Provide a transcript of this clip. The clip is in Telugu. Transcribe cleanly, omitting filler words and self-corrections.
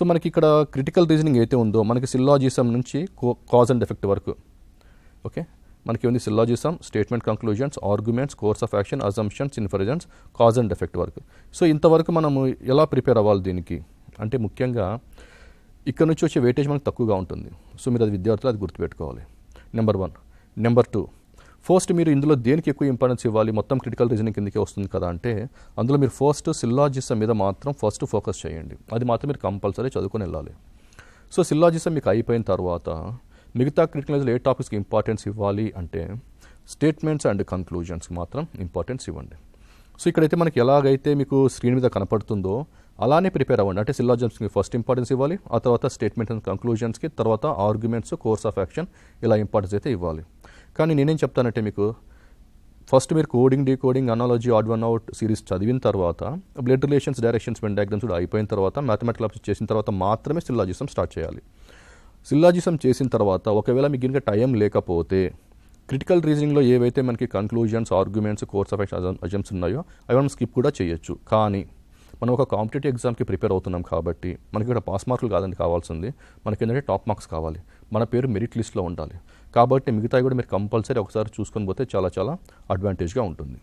సో మనకి ఇక్కడ క్రిటికల్ రీజనింగ్ అయితే ఉందో మనకి సిల్లాజిజం నుంచి కాజ్ అండ్ ఎఫెక్ట్ వరకు. ఓకే, మనకి ఉంది syllogism, statement conclusions, arguments, course of action, assumptions, inference, cause and effect వరకు. సో ఇంతవరకు మనము ఎలా ప్రిపేర్ అవ్వాలి దీనికి అంటే ముఖ్యంగా ఇక్కడ నుంచి వచ్చే వెయిటేజ్ మనకు తక్కువగా ఉంటుంది. సో మీరు అది విద్యార్థులు అది గుర్తుపెట్టుకోవాలి. నెంబర్ 1. నెంబర్ 2, ఫస్ట్ మీరు ఇందులో దేనికి ఎక్కువ ఇంపార్టెన్స్ ఇవ్వాలి, మొత్తం క్రిటికల్ రీజనింగ్ కిందకే వస్తుంది కదా అంటే అందులో మీరు ఫస్ట్ సిల్లాజిజం మీద మాత్రం ఫస్ట్ ఫోకస్ చేయండి. అది మాత్రం మీరు కంపల్సరీ చదువుకొని వెళ్ళాలి. సో సిల్లాజిజం మీకు అయిపోయిన తర్వాత మిగతా క్రిటికల్ రీజనింగ్ ఏ టాపిక్స్కి ఇంపార్టెన్స్ ఇవ్వాలి అంటే స్టేట్మెంట్స్ అండ్ కంక్లూజన్స్కి మాత్రం ఇంపార్టెన్స్ ఇవ్వండి. సో ఇక్కడైతే మనకి ఎలాగైతే మీకు స్క్రీన్ మీద కనపడుతుందో అలానే ప్రిపేర్ అవ్వండి. అంటే సిల్లాజిజమ్స్కి ఫస్ట్ ఇంపార్టెన్స్ ఇవ్వాలి, ఆ తర్వాత స్టేట్మెంట్ అండ్ కంక్లూజన్స్కి, తర్వాత ఆర్గ్యుమెంట్స్, కోర్స్ ఆఫ్ యాక్షన్ ఇలా ఇంపార్టెన్స్ అయితే ఇవ్వాలి. కానీ నేనేం చెప్తానంటే మీకు ఫస్ట్ మీరు coding, decoding, analogy, odd one out series చదివిన తర్వాత blood relations, directions, when diagrams కూడా అయిపోయిన తర్వాత మ్యాథమెటికల్ ఆప్షన్ చేసిన తర్వాత మాత్రమే సిల్లాజిజం స్టార్ట్ చేయాలి. సిల్లాజిజం చేసిన తర్వాత ఒకవేళ మీకు ఇంకా టైం లేకపోతే క్రిటికల్ రీజనింగ్లో ఏవైతే మనకి conclusions, arguments, course of action, assumptions ఉన్నాయో అవి మనం స్కిప్ కూడా చేయొచ్చు. కానీ మనం ఒక కాంపిటేటివ్ ఎగ్జామ్కి ప్రిపేర్ అవుతున్నాం కాబట్టి మనకి ఇక్కడ పాస్ మార్కులు కాదని కావాల్సింది, మనకి ఏంటంటే టాప్ మార్క్స్ కావాలి, మన పేరు మెరిట్ లిస్ట్లో ఉండాలి. కాబట్టి మిగతావి కూడా మీరు కంపల్సరీ ఒకసారి చూసుకొని పోతే చాలా చాలా అడ్వాంటేజ్గా ఉంటుంది.